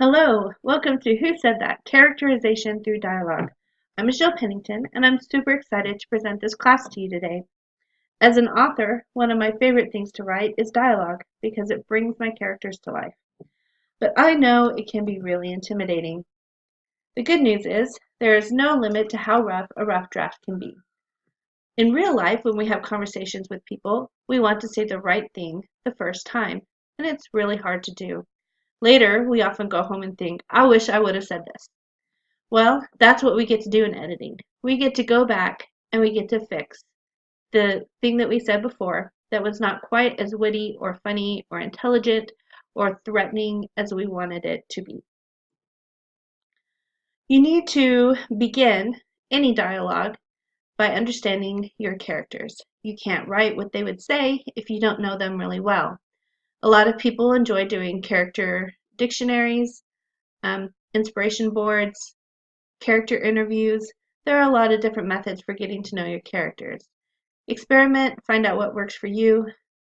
Hello, welcome to Who Said That? Characterization Through Dialogue. I'm Michelle Pennington, and I'm super excited to present this class to you today. As an author, one of my favorite things to write is dialogue because it brings my characters to life. But I know it can be really intimidating. The good news is there is no limit to how rough a rough draft can be. In real life, when we have conversations with people, we want to say the right thing the first time, and it's really hard to do. Later, we often go home and think, I wish I would have said this. Well, that's what we get to do in editing. We get to go back and we get to fix the thing that we said before that was not quite as witty or funny or intelligent or threatening as we wanted it to be. You need to begin any dialogue by understanding your characters. You can't write what they would say if you don't know them really well. A lot of people enjoy doing character dictionaries, inspiration boards, character interviews. There are a lot of different methods for getting to know your characters. Experiment, find out what works for you,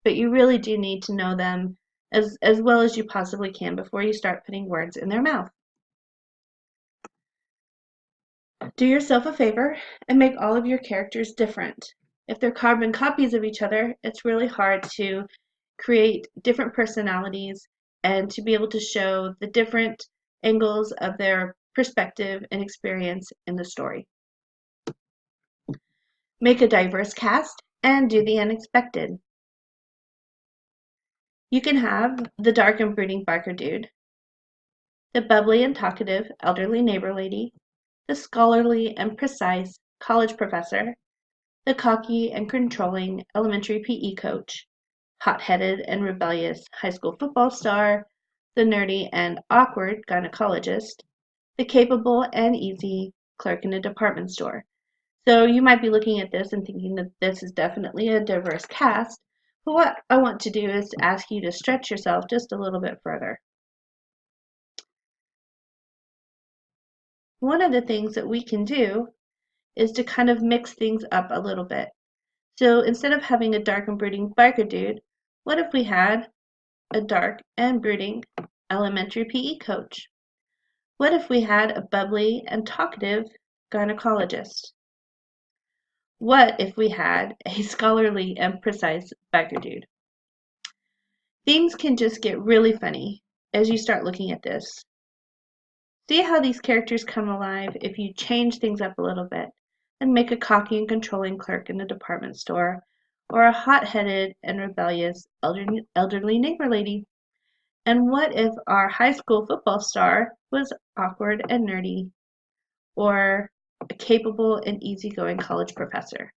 but you really do need to know them as well as you possibly can before you start putting words in their mouth. Do yourself a favor and make all of your characters different. If they're carbon copies of each other, it's really hard to create different personalities and to be able to show the different angles of their perspective and experience in the story. Make a diverse cast and do the unexpected. You can have the dark and brooding biker dude, the bubbly and talkative elderly neighbor lady, the scholarly and precise college professor, the cocky and controlling elementary PE coach, hot-headed and rebellious high school football star, the nerdy and awkward gynecologist, the capable and easy clerk in a department store. So you might be looking at this and thinking that this is definitely a diverse cast, but what I want to do is to ask you to stretch yourself just a little bit further. One of the things that we can do is to kind of mix things up a little bit. So instead of having a dark and brooding biker dude, what if we had a dark and brooding elementary PE coach? What if we had a bubbly and talkative gynecologist? What if we had a scholarly and precise biker dude? Things can just get really funny as you start looking at this. See how these characters come alive if you change things up a little bit and make a cocky and controlling clerk in a department store or a hot-headed and rebellious elderly neighbor lady. And what if our high school football star was awkward and nerdy or a capable and easygoing college professor?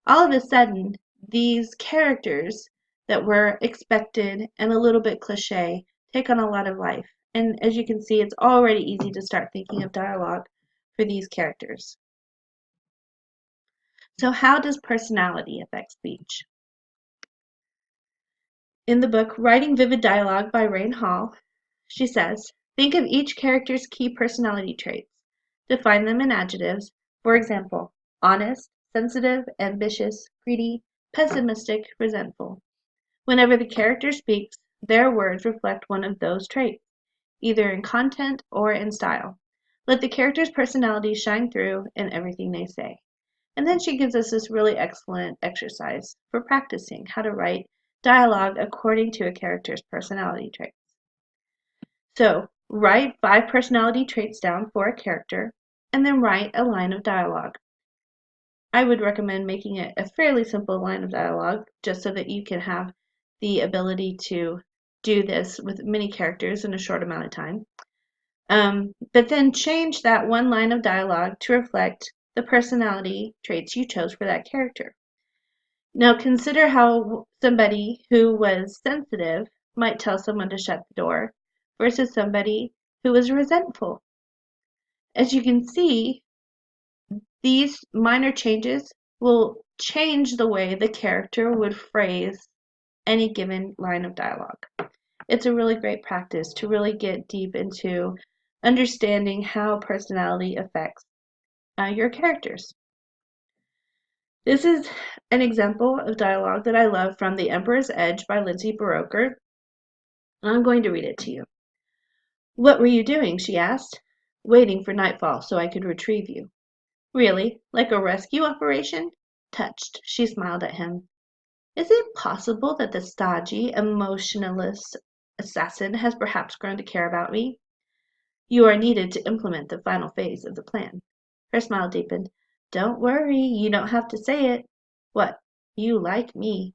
All of a sudden, these characters that were expected and a little bit cliche take on a lot of life. And as you can see, it's already easy to start thinking of dialogue for these characters. So how does personality affect speech? In the book Writing Vivid Dialogue by Rain Hall, she says, think of each character's key personality traits. Define them in adjectives. For example, honest, sensitive, ambitious, greedy, pessimistic, resentful. Whenever the character speaks, their words reflect one of those traits, either in content or in style. Let the character's personality shine through in everything they say. And then she gives us this really excellent exercise for practicing how to write dialogue according to a character's personality traits. So, write 5 personality traits down for a character, and then write a line of dialogue. I would recommend making it a fairly simple line of dialogue, just so that you can have the ability to do this with many characters in a short amount of time. But then change that one line of dialogue to reflect the personality traits you chose for that character. Now consider how somebody who was sensitive might tell someone to shut the door versus somebody who was resentful. As you can see, these minor changes will change the way the character would phrase any given line of dialogue. It's a really great practice to really get deep into understanding how personality affects your characters. This is an example of dialogue that I love from The Emperor's Edge by Lindsay Buroker. I'm going to read it to you. What were you doing? She asked. Waiting for nightfall so I could retrieve you. Really? Like a rescue operation? Touched, she smiled at him. Is it possible that the stodgy, emotionless assassin has perhaps grown to care about me? You are needed to implement the final phase of the plan. Her smile deepened. Don't worry, you don't have to say it. What? You like me.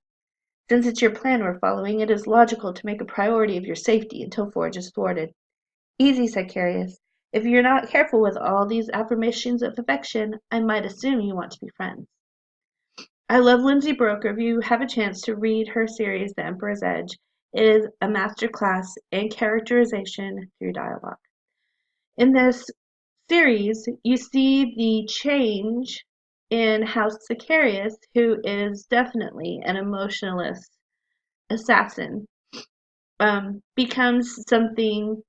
Since it's your plan we're following, it is logical to make a priority of your safety until Forge is thwarted. Easy, said Carius. If you're not careful with all these affirmations of affection, I might assume you want to be friends. I love Lindsay Broker. If you have a chance to read her series, The Emperor's Edge, it is a masterclass in characterization through dialogue. In this series, you see the change in House Sicarius, who is definitely an emotionalist assassin, becomes something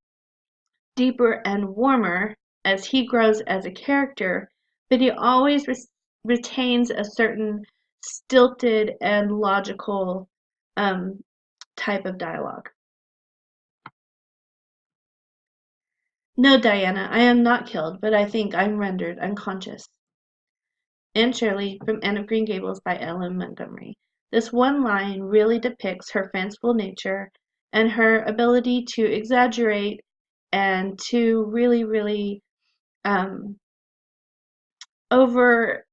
deeper and warmer as he grows as a character, but he always retains a certain stilted and logical um, type of dialogue. No, Diana, I am not killed, but I think I'm rendered unconscious. Anne Shirley from Anne of Green Gables by Ellen Montgomery. This one line really depicts her fanciful nature and her ability to exaggerate and to really um, over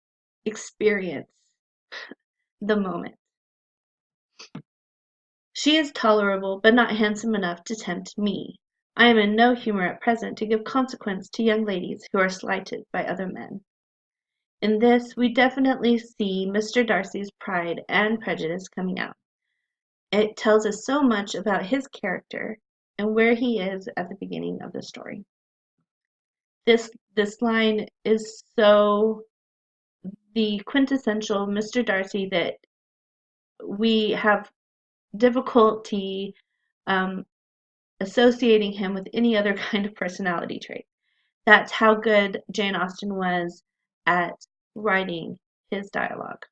experience the moment. She is tolerable, but not handsome enough to tempt me. I am in no humor at present to give consequence to young ladies who are slighted by other men. In this, we definitely see Mr. Darcy's pride and prejudice coming out. It tells us so much about his character and where he is at the beginning of the story. This line is so the quintessential Mr. Darcy that we have difficulty um, associating him with any other kind of personality trait. That's how good Jane Austen was at writing his dialogue.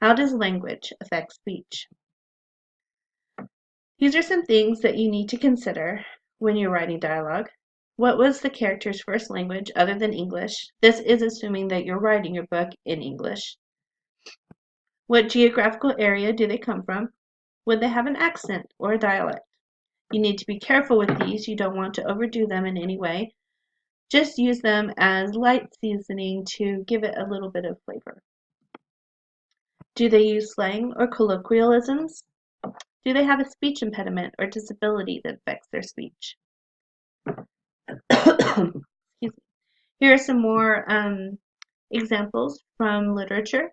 How does language affect speech? These are some things that you need to consider when you're writing dialogue. What was the character's first language other than English? This is assuming that you're writing your book in English. What geographical area do they come from? Would they have an accent or a dialect? You need to be careful with these. You don't want to overdo them in any way. Just use them as light seasoning to give it a little bit of flavor. Do they use slang or colloquialisms? Do they have a speech impediment or disability that affects their speech? Excuse me. Here are some more examples from literature.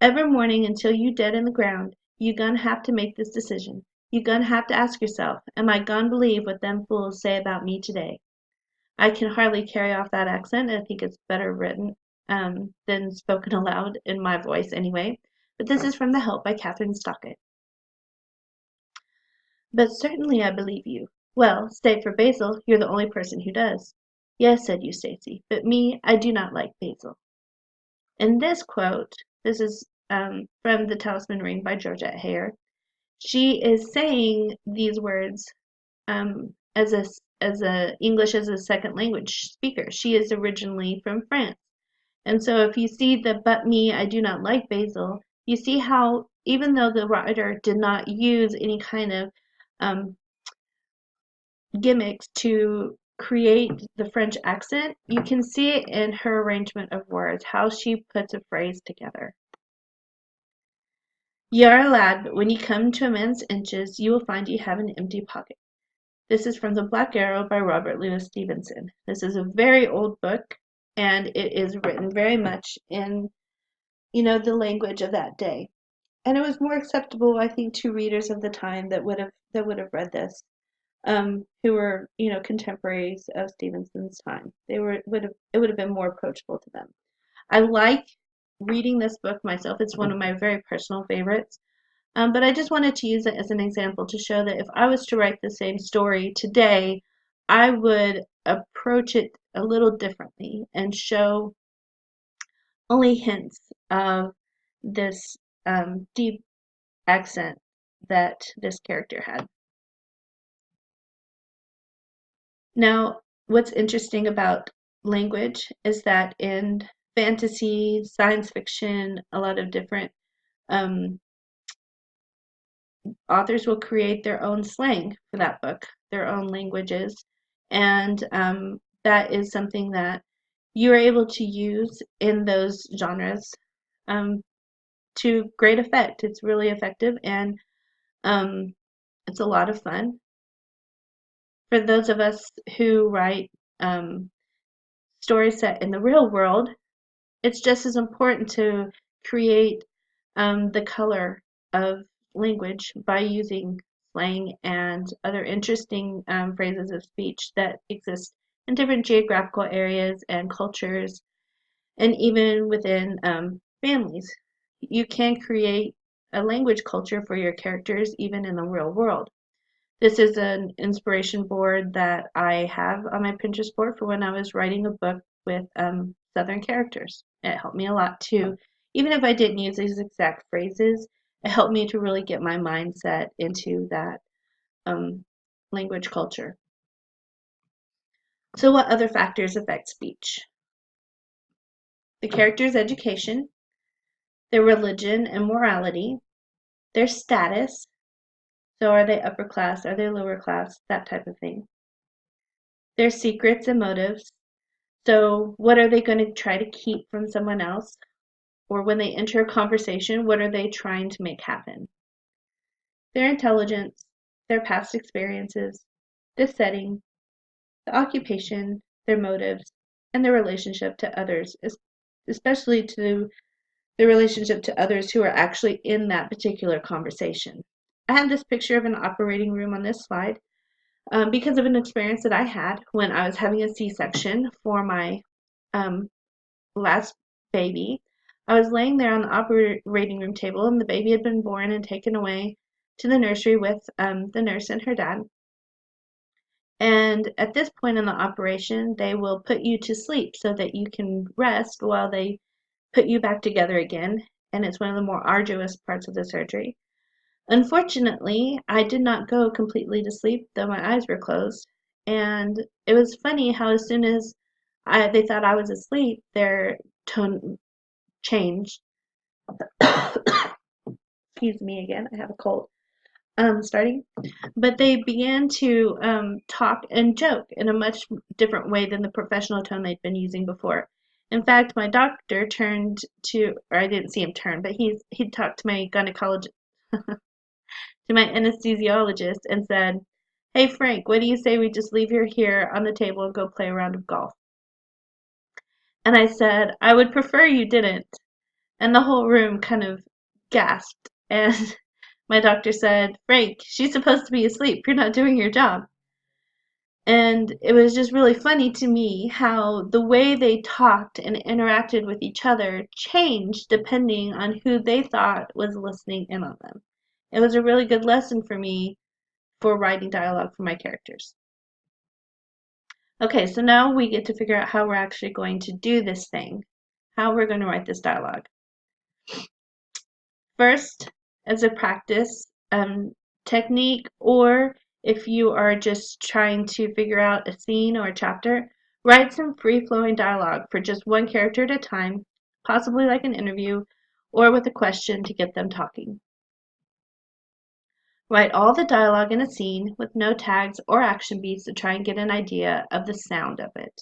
Every morning until you dead in the ground, you gonna have to make this decision. You gonna have to ask yourself, am I gonna believe what them fools say about me today? I can hardly carry off that accent. I think it's better written than spoken aloud in my voice anyway. But this is from The Help by Catherine Stockett. But certainly I believe you. Well, save for Basil, you're the only person who does. Yes, said Eustace, but me, I do not like Basil. In this quote, this is from The Talisman Ring by Georgette Heyer. She is saying these words as a English as a second language speaker. She is originally from France. And so if you see the but me, I do not like Basil, you see how even though the writer did not use any kind of um, gimmicks to create the French accent, you can see it in her arrangement of words, how she puts a phrase together. You are a lad, but when you come to a man's inches, you will find you have an empty pocket. This is from The Black Arrow by Robert Louis Stevenson. This is a very old book, and it is written very much in, the language of that day. And it was more acceptable, I think, to readers of the time that would have read this, who were, contemporaries of Stevenson's time. It would have been more approachable to them. I like reading this book myself. It's one of my very personal favorites. But I just wanted to use it as an example to show that if I was to write the same story today, I would approach it a little differently and show only hints of this deep accent that this character had. Now, what's interesting about language is that in fantasy, science fiction, a lot of different um, authors will create their own slang for that book, their own languages, and that is something that you're able to use in those genres um, to great effect. It's really effective and um, it's a lot of fun. For those of us who write um, stories set in the real world, it's just as important to create the color of language by using slang and other interesting phrases of speech that exist in different geographical areas and cultures, and even within families. You can create a language culture for your characters even in the real world. This is an inspiration board that I have on my Pinterest board for when I was writing a book with Southern characters. It helped me a lot too. Even if I didn't use these exact phrases, it helped me to really get my mindset into that um, language culture. So, what other factors affect speech? The character's education, their religion and morality, their status. So, are they upper class? Are they lower class? That type of thing. Their secrets and motives. So, what are they going to try to keep from someone else? Or when they enter a conversation, what are they trying to make happen? Their intelligence, their past experiences, the setting, the occupation, their motives, and their relationship to others, especially to the relationship to others who are actually in that particular conversation. I have this picture of an operating room on this slide because of an experience that I had when I was having a C-section for my um, last baby. I was laying there on the operating room table, and the baby had been born and taken away to the nursery with the nurse and her dad. And at this point in the operation, they will put you to sleep so that you can rest while they put you back together again. And it's one of the more arduous parts of the surgery. Unfortunately, I did not go completely to sleep, though my eyes were closed. And it was funny how as soon as they thought I was asleep, their tone changed. Excuse me again, I have a cold. Starting. But they began to talk and joke in a much different way than the professional tone they'd been using before. In fact, my doctor turned to, or I didn't see him turn, but he talked to my gynecologist, to my anesthesiologist, and said, "Hey Frank, what do you say we just leave her here on the table and go play a round of golf?" And I said, "I would prefer you didn't." And the whole room kind of gasped. And my doctor said, "Frank, she's supposed to be asleep. You're not doing your job." And it was just really funny to me how the way they talked and interacted with each other changed depending on who they thought was listening in on them. It was a really good lesson for me for writing dialogue for my characters. Okay, so now we get to figure out how we're actually going to do this thing, how we're going to write this dialogue. First, as a practice technique, or if you are just trying to figure out a scene or a chapter, write some free-flowing dialogue for just one character at a time, possibly like an interview, or with a question to get them talking. Write all the dialogue in a scene with no tags or action beats to try and get an idea of the sound of it.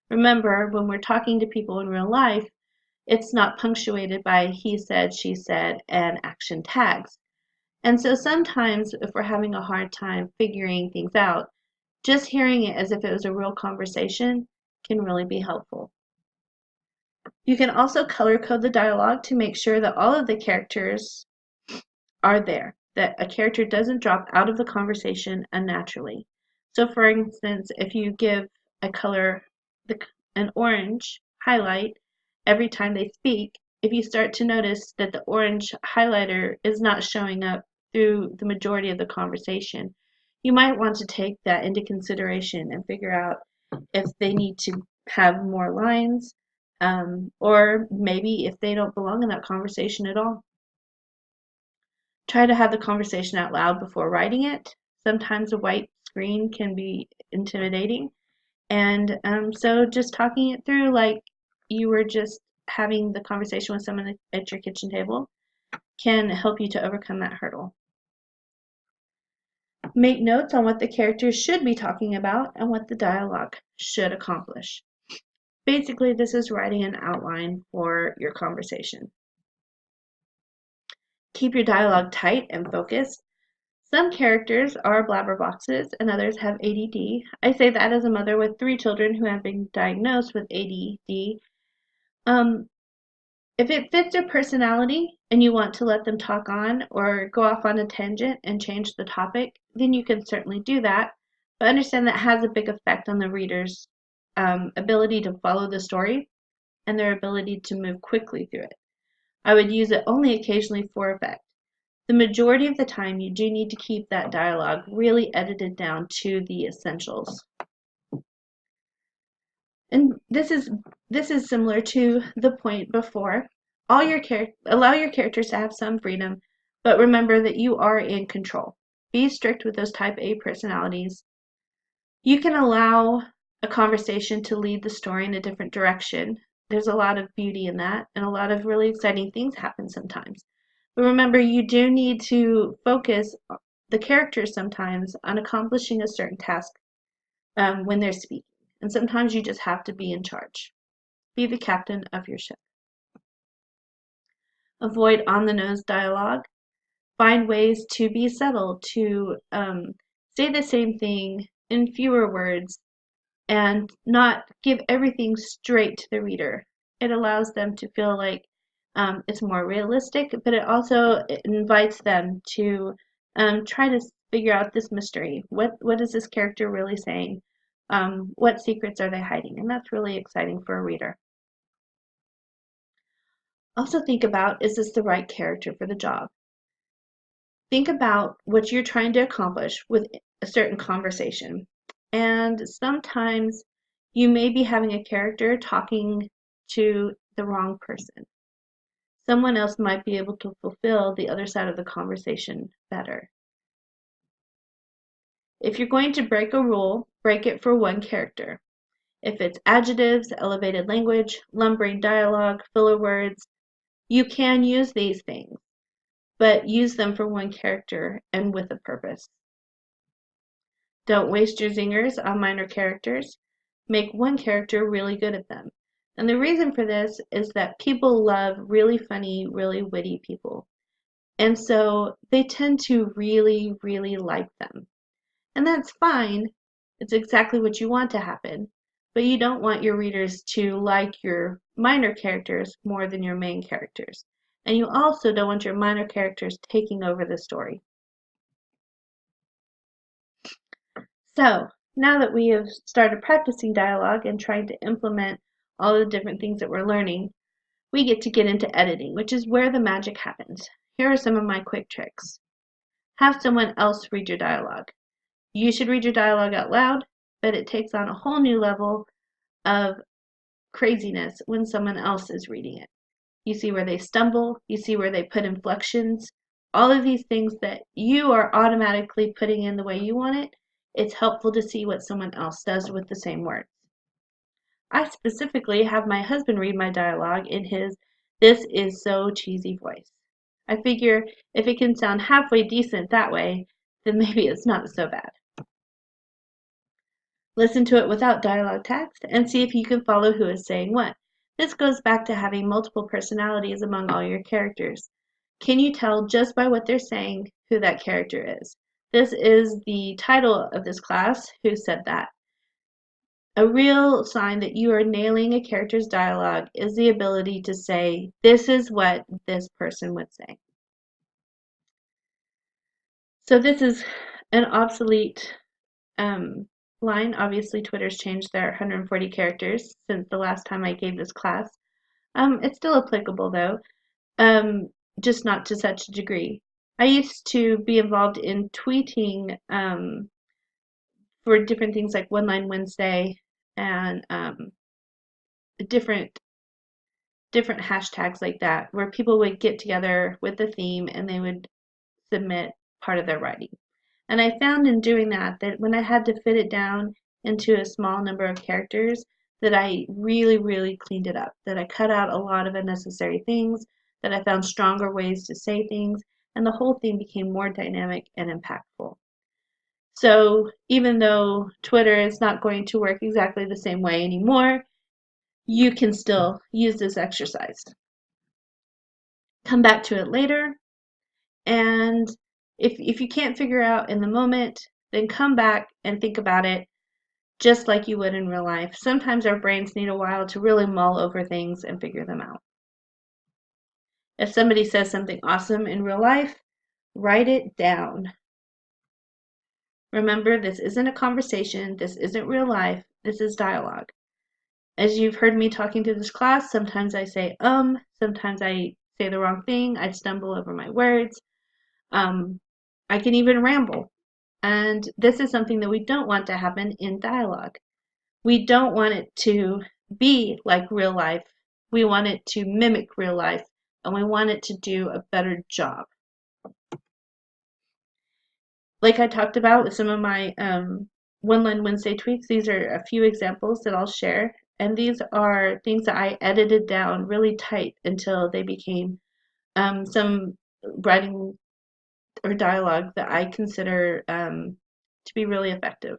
Remember, when we're talking to people in real life, it's not punctuated by he said, she said, and action tags. And so sometimes if we're having a hard time figuring things out, just hearing it as if it was a real conversation can really be helpful. You can also color code the dialogue to make sure that all of the characters are there, that a character doesn't drop out of the conversation unnaturally. So for instance, if you give a color an orange highlight every time they speak, if you start to notice that the orange highlighter is not showing up through the majority of the conversation, you might want to take that into consideration and figure out if they need to have more lines, or maybe if they don't belong in that conversation at all. Try to have the conversation out loud before writing it. Sometimes a white screen can be intimidating. And so just talking it through like you were just having the conversation with someone at your kitchen table can help you to overcome that hurdle. Make notes on what the characters should be talking about and what the dialogue should accomplish. Basically, this is writing an outline for your conversation. Keep your dialogue tight and focused. Some characters are blabberboxes and others have ADD. I say that as a mother with 3 children who have been diagnosed with ADD. If it fits their personality and you want to let them talk on or go off on a tangent and change the topic, then you can certainly do that. But understand that has a big effect on the reader's ability to follow the story and their ability to move quickly through it. I would use it only occasionally for effect. The majority of the time, you do need to keep that dialogue really edited down to the essentials. And this is similar to the point before. Allow your characters to have some freedom, but remember that you are in control. Be strict with those type A personalities. You can allow a conversation to lead the story in a different direction. There's a lot of beauty in that, and a lot of really exciting things happen sometimes. But remember, you do need to focus the characters sometimes on accomplishing a certain task when they're speaking. And sometimes you just have to be in charge. Be the captain of your ship. Avoid on-the-nose dialogue. Find ways to be subtle, to say the same thing in fewer words and not give everything straight to the reader. It allows them to feel like it's more realistic, but it invites them to try to figure out this mystery. What is this character really saying? What secrets are they hiding? And that's really exciting for a reader. Also think about, is this the right character for the job? Think about what you're trying to accomplish with a certain conversation. And sometimes you may be having a character talking to the wrong person. Someone else might be able to fulfill the other side of the conversation better. If you're going to break a rule, break it for one character. If it's adjectives, elevated language, lumbering dialogue, filler words, you can use these things, but use them for one character and with a purpose. Don't waste your zingers on minor characters. Make one character really good at them. And the reason for this is that people love really funny, really witty people. And so they tend to really, really like them. And that's fine. It's exactly what you want to happen. But you don't want your readers to like your minor characters more than your main characters. And you also don't want your minor characters taking over the story. So, now that we have started practicing dialogue and trying to implement all the different things that we're learning, we get into editing, which is where the magic happens. Here are some of my quick tricks. Have someone else read your dialogue. You should read your dialogue out loud, but it takes on a whole new level of craziness when someone else is reading it. You see where they stumble, you see where they put inflections, all of these things that you are automatically putting in the way you want it. It's helpful to see what someone else does with the same words. I specifically have my husband read my dialogue in his "this is so cheesy" voice. I figure if it can sound halfway decent that way, then maybe it's not so bad. Listen to it without dialogue text and see if you can follow who is saying what. This goes back to having multiple personalities among all your characters. Can you tell just by what they're saying who that character is? This is the title of this class, Who Said That? A real sign that you are nailing a character's dialogue is the ability to say, this is what this person would say. So this is an obsolete line. Obviously, Twitter's changed their 140 characters since the last time I gave this class. It's still applicable though, just not to such a degree. I used to be involved in tweeting for different things like One Line Wednesday and different hashtags like that, where people would get together with a theme and they would submit part of their writing. And I found in doing that when I had to fit it down into a small number of characters, that I really, really cleaned it up, that I cut out a lot of unnecessary things, that I found stronger ways to say things, and the whole thing became more dynamic and impactful. So even though Twitter is not going to work exactly the same way anymore, you can still use this exercise. Come back to it later, and if you can't figure out in the moment, then come back and think about it just like you would in real life. Sometimes our brains need a while to really mull over things and figure them out. If somebody says something awesome in real life, write it down. Remember, this isn't a conversation, this isn't real life, this is dialogue. As you've heard me talking to this class, sometimes I say sometimes I say the wrong thing, I stumble over my words, I can even ramble. And this is something that we don't want to happen in dialogue. We don't want it to be like real life. We want it to mimic real life, and we want it to do a better job. Like I talked about with some of my One Line Wednesday tweaks, these are a few examples that I'll share. And these are things that I edited down really tight until they became some writing or dialogue that I consider to be really effective.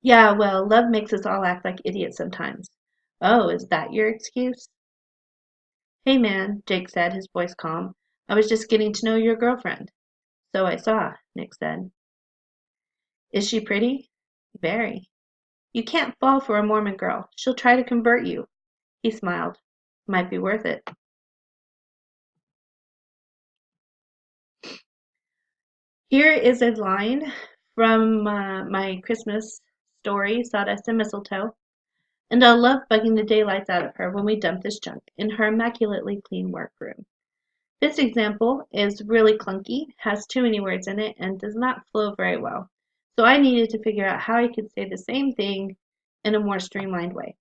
Yeah, well, love makes us all act like idiots sometimes. Oh, is that your excuse? Hey man, Jake said, his voice calm. I was just getting to know your girlfriend. So I saw, Nick said. Is she pretty? Very. You can't fall for a Mormon girl. She'll try to convert you. He smiled. Might be worth it. Here is a line from my Christmas story, Sawdust and Mistletoe. And I'll love bugging the daylights out of her when we dump this junk in her immaculately clean workroom. This example is really clunky, has too many words in it, and does not flow very well. So I needed to figure out how I could say the same thing in a more streamlined way.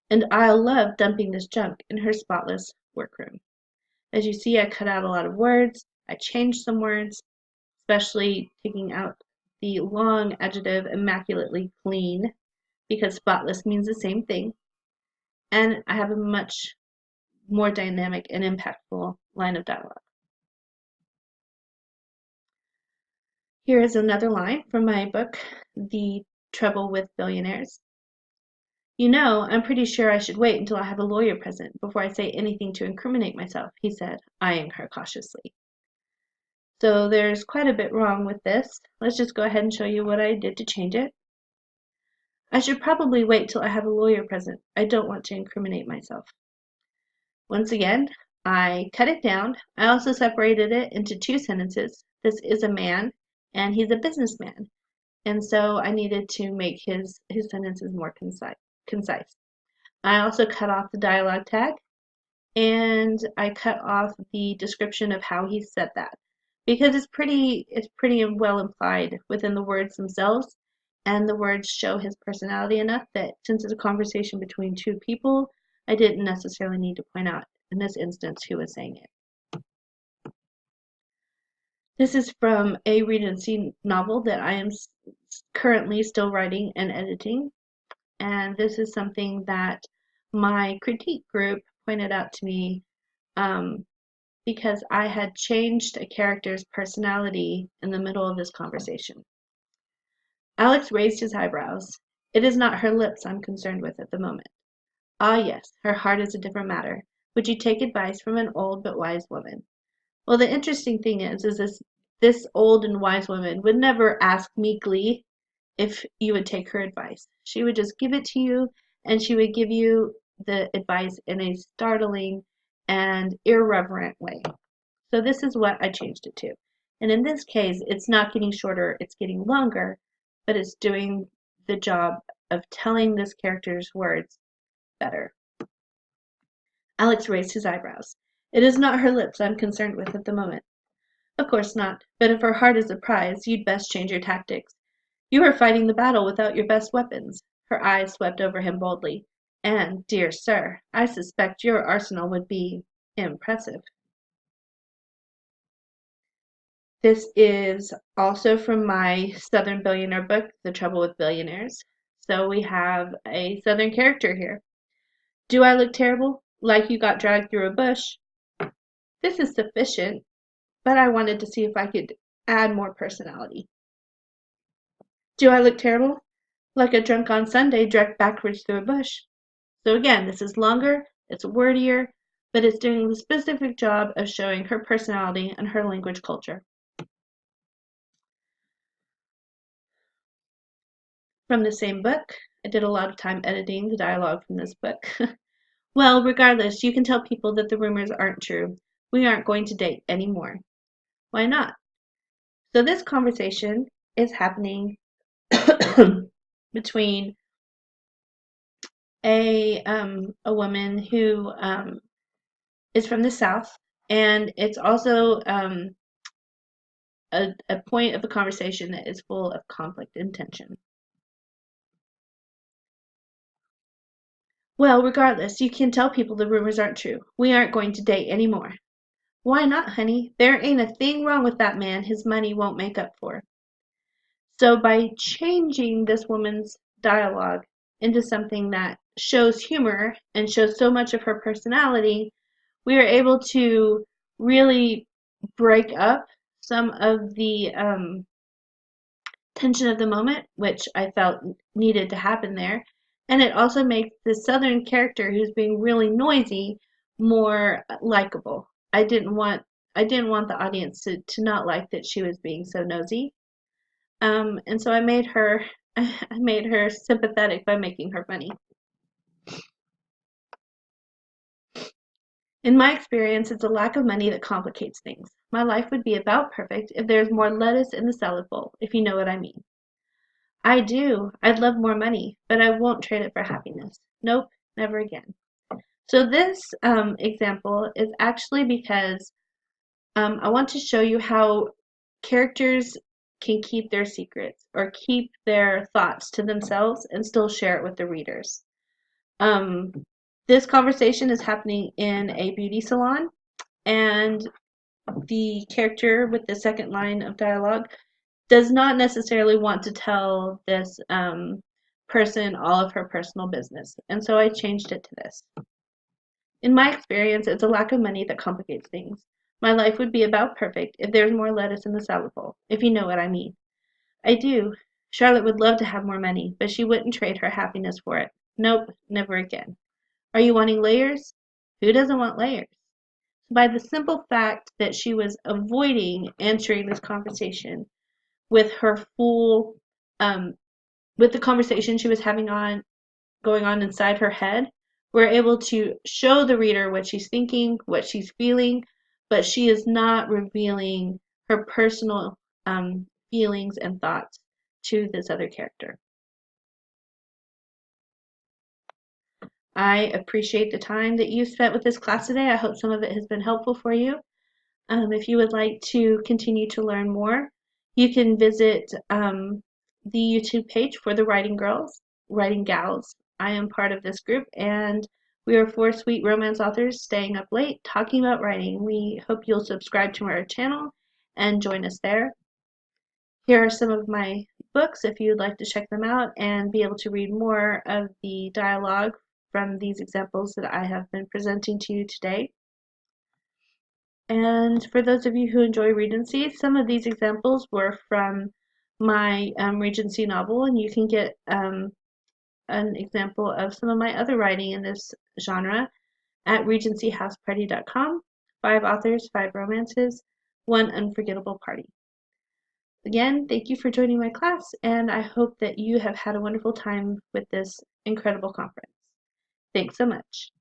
And I'll love dumping this junk in her spotless workroom. As you see, I cut out a lot of words. I changed some words, especially taking out the long adjective immaculately clean, because spotless means the same thing. And I have a much more dynamic and impactful line of dialogue. Here is another line from my book, The Trouble with Billionaires. You know, I'm pretty sure I should wait until I have a lawyer present before I say anything to incriminate myself, he said, eyeing her cautiously. So there's quite a bit wrong with this. Let's just go ahead and show you what I did to change it. I should probably wait till I have a lawyer present. I don't want to incriminate myself. Once again, I cut it down. I also separated it into two sentences. This is a man, and he's a businessman. And so I needed to make his sentences more concise. I also cut off the dialogue tag, and I cut off the description of how he said that, because it's pretty well implied within the words themselves, and the words show his personality enough that since it's a conversation between two people, I didn't necessarily need to point out in this instance who was saying it. This is from a read and see novel that I am currently still writing and editing, and this is something that my critique group pointed out to me because I had changed a character's personality in the middle of this conversation. Alex raised his eyebrows. It is not her lips I'm concerned with at the moment. Ah, yes, her heart is a different matter. Would you take advice from an old but wise woman? Well, the interesting thing is this old and wise woman would never ask meekly if you would take her advice. She would just give it to you, and she would give you the advice in a startling and irreverent way. So this is what I changed it to. And in this case, it's not getting shorter, it's getting longer, but it's doing the job of telling this character's words better. Alex raised his eyebrows. It is not her lips I'm concerned with at the moment. Of course not, but if her heart is the prize, you'd best change your tactics. You are fighting the battle without your best weapons. Her eyes swept over him boldly. And, dear sir, I suspect your arsenal would be impressive. This is also from my Southern Billionaire book, The Trouble with Billionaires. So we have a Southern character here. Do I look terrible? Like you got dragged through a bush? This is sufficient, but I wanted to see if I could add more personality. Do I look terrible? Like a drunk on Sunday dragged backwards through a bush? So again, this is longer, it's wordier, but it's doing the specific job of showing her personality and her language culture. From the same book, I did a lot of time editing the dialogue from this book. Well, regardless, you can tell people that the rumors aren't true. We aren't going to date anymore. Why not? So this conversation is happening between a woman who is from the South, and it's also a point of the conversation that is full of conflict and tension. Well, regardless, you can tell people the rumors aren't true. We aren't going to date anymore. Why not, honey? There ain't a thing wrong with that man his money won't make up for. So by changing this woman's dialogue into something that shows humor and shows so much of her personality, we are able to really break up some of the tension of the moment, which I felt needed to happen there. And it also makes the southern character who's being really noisy more likable. I didn't want the audience to not like that she was being so nosy. And so I made her I made her sympathetic by making her funny. In my experience, it's a lack of money that complicates things. My life would be about perfect if there's more lettuce in the salad bowl, if you know what I mean. I do. I'd love more money, but I won't trade it for happiness. Nope, never again. So this example is actually because I want to show you how characters can keep their secrets or keep their thoughts to themselves and still share it with the readers. Um, this conversation is happening in a beauty salon, and the character with the second line of dialogue does not necessarily want to tell this person all of her personal business, and so I changed it to this. In my experience, it's a lack of money that complicates things. My life would be about perfect if there was more lettuce in the salad bowl, if you know what I mean. I do. Charlotte would love to have more money, but she wouldn't trade her happiness for it. Nope, never again. Are you wanting layers? Who doesn't want layers? By the simple fact that she was avoiding answering this conversation with her full, with the conversation she was having going on inside her head, we're able to show the reader what she's thinking, what she's feeling, but she is not revealing her personal feelings and thoughts to this other character. I appreciate the time that you spent with this class today. I hope some of it has been helpful for you. If you would like to continue to learn more, you can visit the YouTube page for the Writing Girls, Writing Gals. I am part of this group, and we are four sweet romance authors staying up late talking about writing. We hope you'll subscribe to our channel and join us there. Here are some of my books if you'd like to check them out and be able to read more of the dialogue from these examples that I have been presenting to you today. And for those of you who enjoy Regency, some of these examples were from my Regency novel, and you can get an example of some of my other writing in this genre at regencyhouseparty.com. 5 authors, 5 romances, 1 unforgettable party. Again, thank you for joining my class, and I hope that you have had a wonderful time with this incredible conference. Thanks so much.